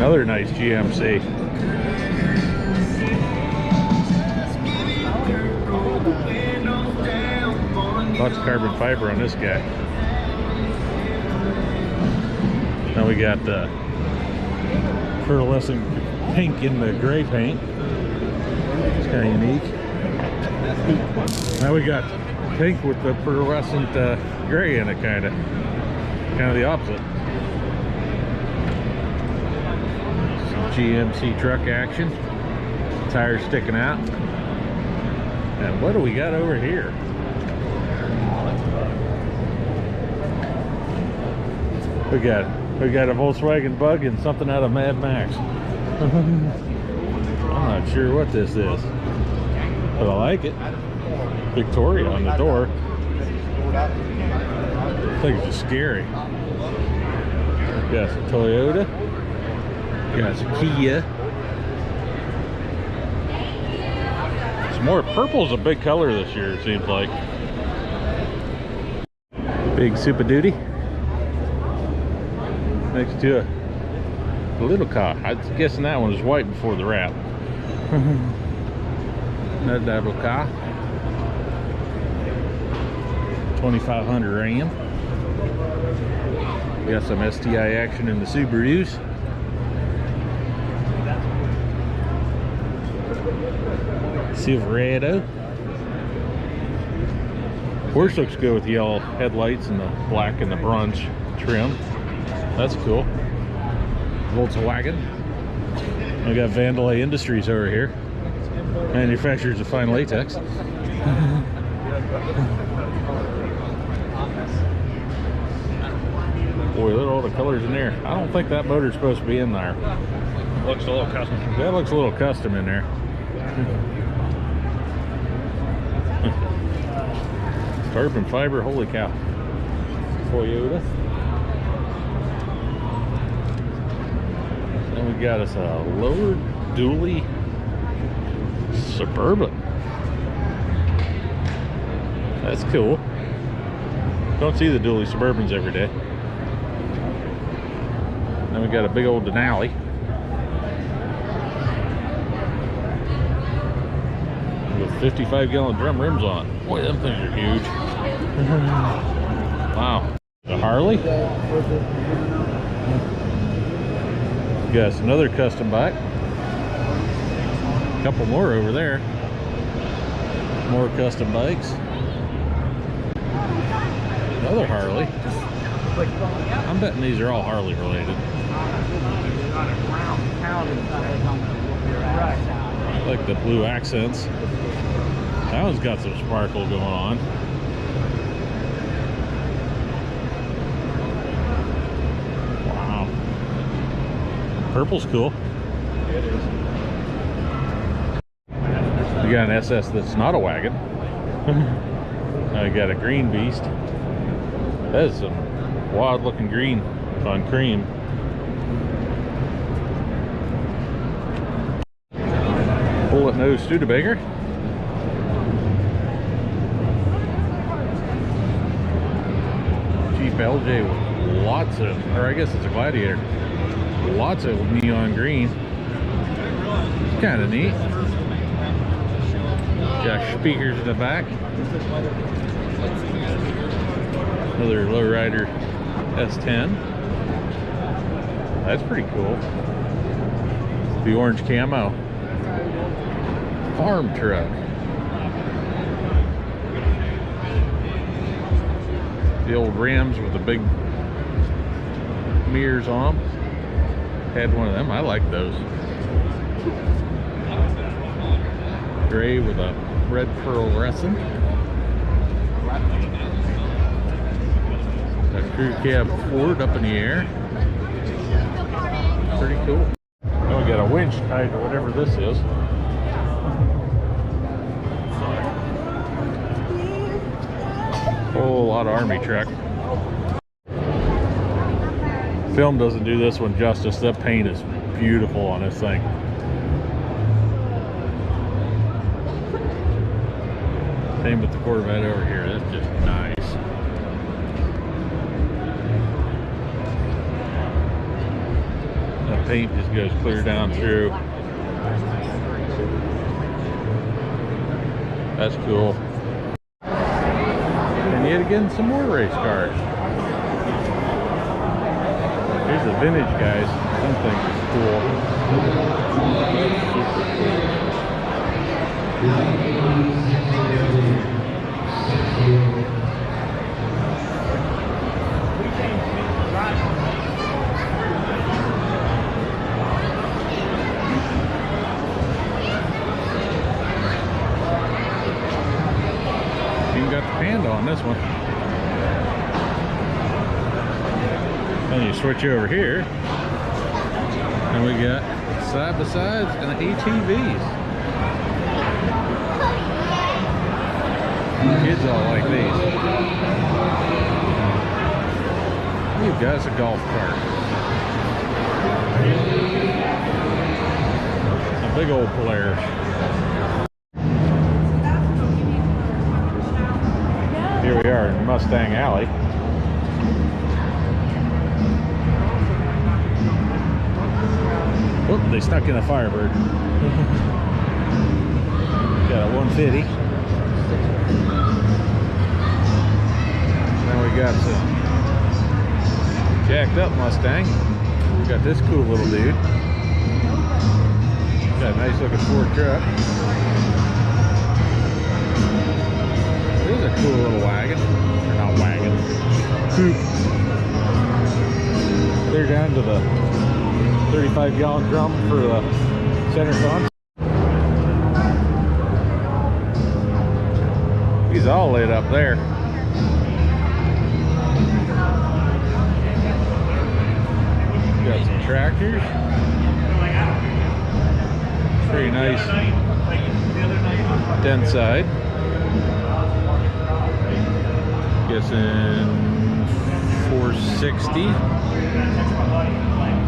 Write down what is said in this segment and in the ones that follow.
Another nice GMC. Lots of carbon fiber on this guy. Now we got the pearlescent pink in the gray paint. It's kind of unique. Now we got pink with the pearlescent gray in it, kind of the opposite. Some GMC truck action. Tires sticking out. And what do we got over here? We got a Volkswagen Bug and something out of Mad Max. I'm not sure what this is, but I like it. Victoria on the door. I think it's just scary. Got some Toyota. Got some Kia. Some more purple's a big color this year, it seems like. Big Super Duty. Next to a little car. I'm guessing that one was white before the wrap. Another double car. 2500 Ram. We got some STI action in the Subarus. Silverado. Horse looks good with the yellow headlights and the black and the bronze trim. That's cool. Volkswagen. We got Vandalay Industries over here. Manufacturers of fine latex. Boy, look at all the colors in there. I don't think that motor's supposed to be in there. Looks a little custom. That looks a little custom in there. Carbon fiber, holy cow. Toyota. Then we got us a lower dually Suburban. That's cool. Don't see the dually Suburbans every day. Then we got a big old Denali. With 55-gallon drum rims on. Boy, them things are huge. Wow. The Harley. Got us another custom bike. A couple more over there. More custom bikes. Another Harley. I'm betting these are all Harley related. I like the blue accents. That one's got some sparkle going on. Wow. Purple's cool. It is. You got an SS that's not a wagon. Now you got a green beast. That is some wild looking green on cream. Bullet nose Studebaker. Jeep LJ with lots of, or I guess it's a Gladiator. Lots of neon green. Kind of neat. Got speakers in the back. Another lowrider S10. That's pretty cool. The orange camo. Farm truck. The old Rams with the big mirrors on them. Had one of them. I like those. Gray with a red pearlescent. A crew cab Ford up in the air. Pretty cool. Now we got a winch tied to whatever this is. Whole lot of army truck. Film doesn't do this one justice. That paint is beautiful on this thing. Same with the Corvette over here. That's just nice. paint just goes clear down through. That's cool. And yet again, some more race cars. Here's the vintage, guys. Some things are cool. Even got the Panda on this one. Then you switch over here, and we got side-by-sides and ATVs. Kids all like these. You've got us a golf cart. A big old Polaris. Here we are in Mustang Alley. Whoop, they stuck in a Firebird. Got a 150. Now we got some jacked up Mustang. We got this cool little dude. Got a nice looking Ford truck. This is a cool little wagon. Or not wagon. Coupe. They're down to the 35-gallon drum for the center console. He's all lit up there. Got some tractors. Pretty nice den side. Guessing 460.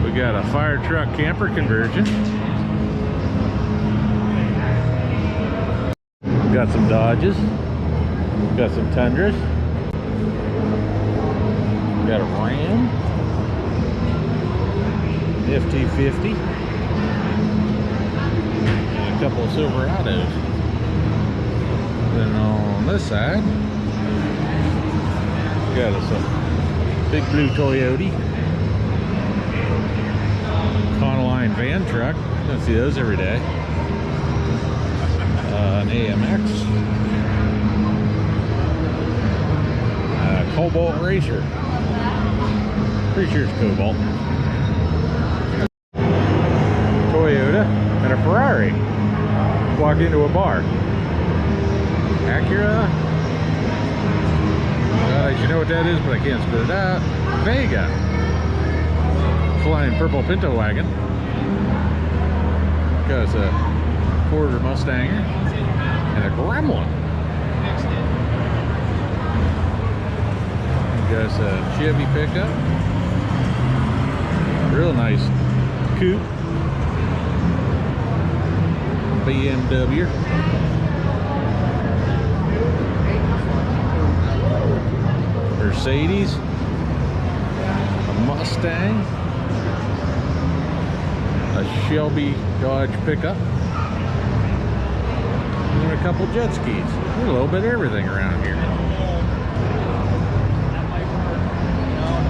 We got a fire truck camper conversion. Got some Dodges. Got some Tundras. Got a Ram. FT50. And a couple of Silverados. Then on this side, got us a big blue Toyota. Econoline van truck. Don't see those every day. An AMX. Cobalt Racer. Pretty sure it's Cobalt. Toyota and a Ferrari. Walk into a bar. Acura. I should know what that is, but I can't spit it out. Vega. Flying purple Pinto wagon. Got us a quarter Mustanger and a Gremlin. Got us a Chevy pickup. Real nice coupe. BMW. Mercedes. A Mustang. A Shelby Dodge pickup, and a couple jet skis. There's a little bit of everything around here.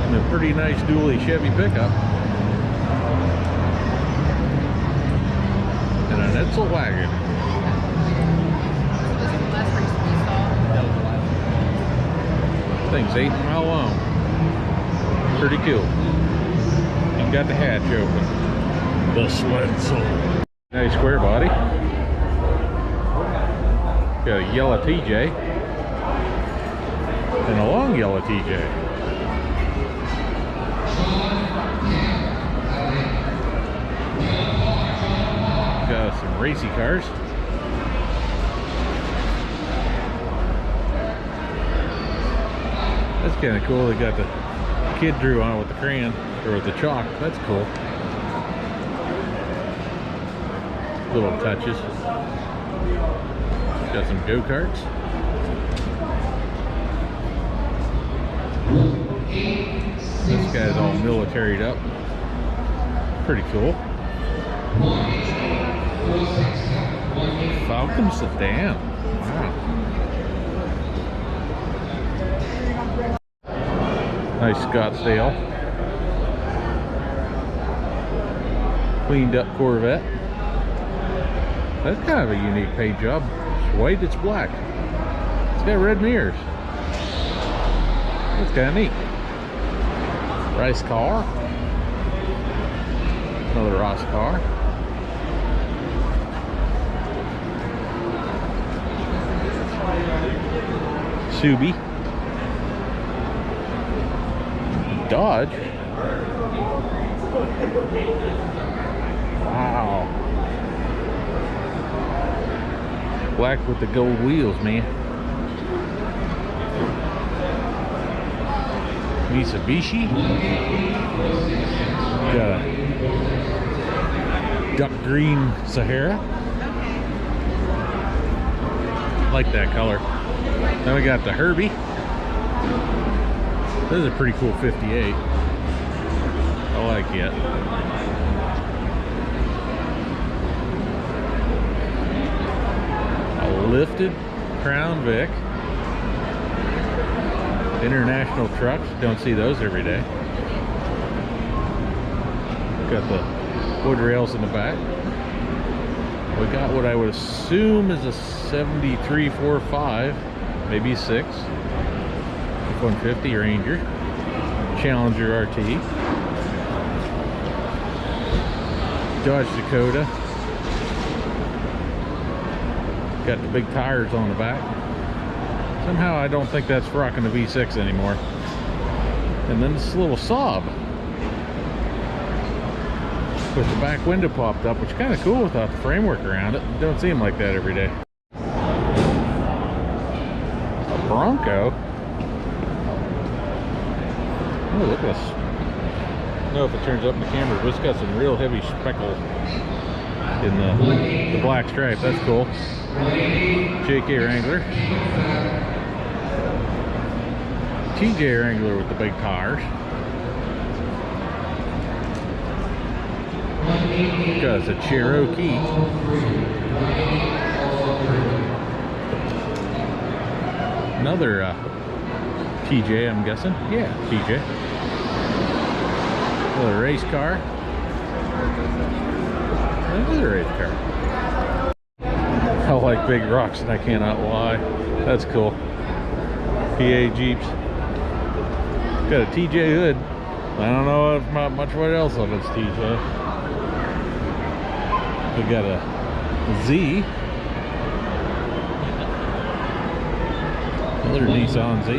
And a pretty nice dually Chevy pickup. And an Edsel wagon. Thing's 8 mile long. Pretty cool. And got the hatch open. The sled soul. Nice square body. Got a yellow TJ. And a long yellow TJ. Got some racy cars. That's kind of cool. They got the kid drew on it with the crayon, or with the chalk. That's cool. Little touches. Got some go-karts. This guy's all militaried up. Pretty cool. Falcon sedan. Wow. Nice Scottsdale. Cleaned up Corvette. That's kind of a unique paint job. It's white, it's black. It's got red mirrors. That's kind of neat. Racecar. Another Racecar. Subi. Dodge. Wow. Black with the gold wheels, man. Mitsubishi. Got a duck green Sahara. Like that color. Then we got the Herbie. This is a pretty cool 58. I like it. A lifted Crown Vic. International trucks. Don't see those every day. Got the wood rails in the back. We got what I would assume is a 73 45, maybe 6. F-150 Ranger. Challenger RT. Dodge Dakota. Got the big tires on the back. Somehow I don't think that's rocking the V6 anymore. And then this little Saab with the back window popped up, which is kind of cool without the framework around it. Don't see them like that every day. A Bronco. Oh, look at this. I don't know if it turns up in the camera, but it's got some real heavy speckle in the black stripe. That's cool. JK Wrangler. TJ Wrangler with the big tires. Got a Cherokee. Another TJ, I'm guessing. Yeah, TJ. Another race car. Another race car. I like big rocks and I cannot lie. That's cool. PA Jeeps. Got a TJ hood. I don't know if much what else of it's TJ. We got a Z. Another Nissan Z.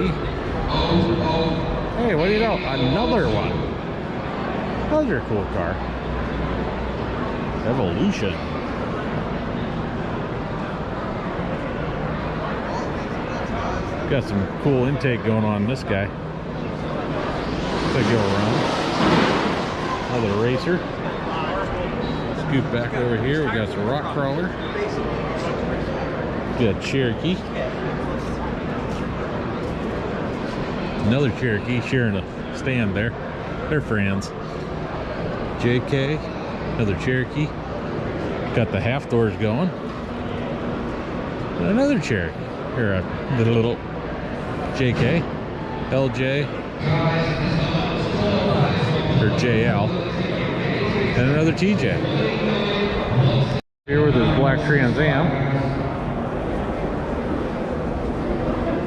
Hey, what do you know? Another one. Another cool car. Evolution. Got some cool intake going on in this guy. Let's go around. Another racer. Scoot back over here. We got some rock crawler. Got Cherokee. Another Cherokee sharing a stand there. They're friends. JK. Another Cherokee. Got the half doors going. And another Cherokee. Here, the little JK. LJ. Or JL. And another TJ. Here with his black Trans Am.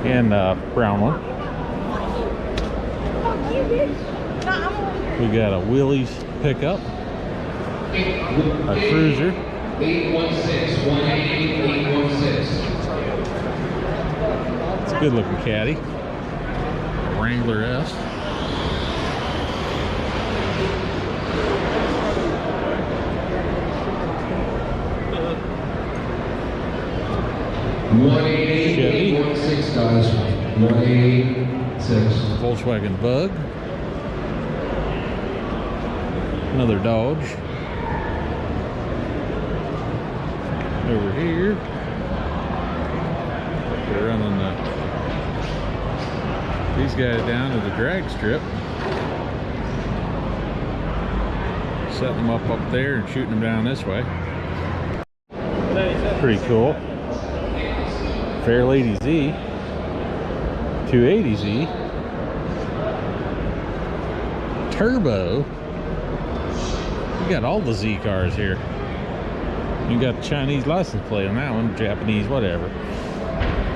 And brown one. We got a Willys pickup. A Cruiser. 816-188-816. It's a good looking caddy. Wrangler S. Chevy. 188-816, guys. 186. Volkswagen Bug. Another Dodge. Over here, they're running these guys down to the drag strip. Setting them up there and shooting them down this way. Pretty cool. Fair Lady Z, 280Z, Turbo. You got all the Z cars here. You got Chinese license plate on that one, Japanese, whatever,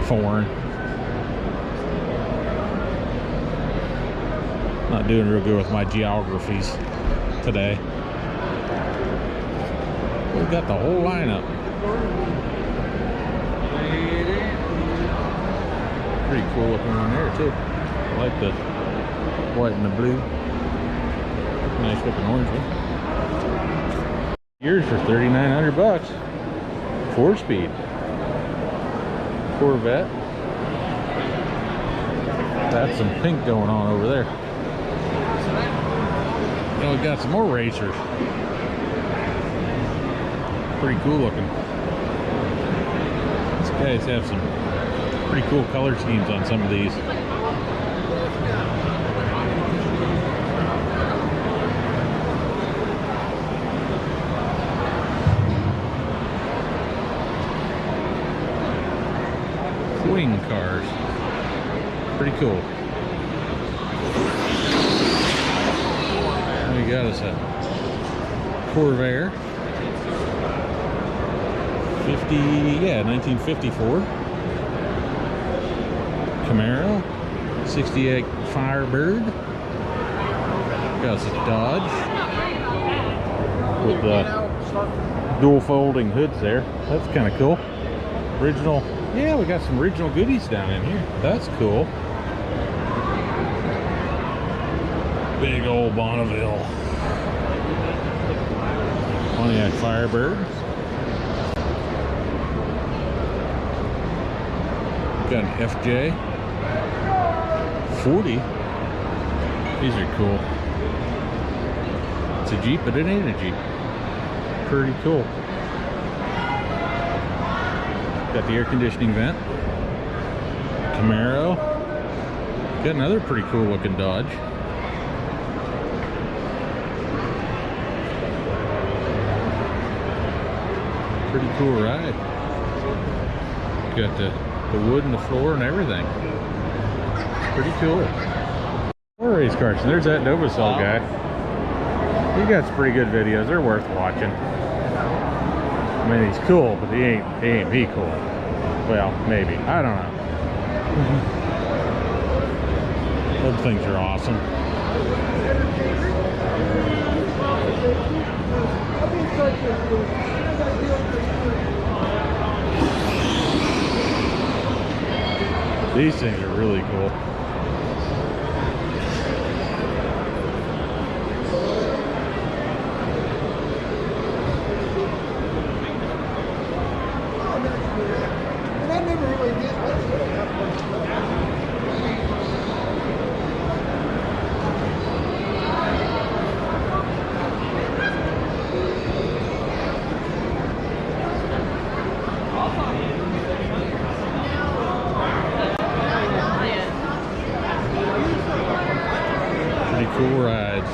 foreign. Not doing real good with my geographies today. We've got the whole lineup. Pretty cool looking on there too. I like the white and the blue. Nice looking orange one. Yours for $3,900. 4-speed Corvette. That's some pink going on over there. Oh, we got some more racers. Pretty cool looking. These guys have some pretty cool color schemes on some of these. Wing cars. Pretty cool. We got us a Corvair. 1954. Camaro. 68 Firebird. Got us a Dodge. With the dual folding hoods there. That's kind of cool. Original. Yeah, we got some original goodies down in here. That's cool. Big old Bonneville. Pontiac Firebird. Got an FJ 40. These are cool. It's a Jeep, but it ain't a Jeep. Pretty cool. Got the air conditioning vent. Camaro. Got another pretty cool looking Dodge. Pretty cool ride. Got the wood and the floor and everything. Pretty cool. More race cars. And there's that Novasol guy. He got some pretty good videos. They're worth watching. I mean, he's cool, but he ain't cool. Well, maybe. I don't know. Those things are awesome. These things are really cool. Cool rides.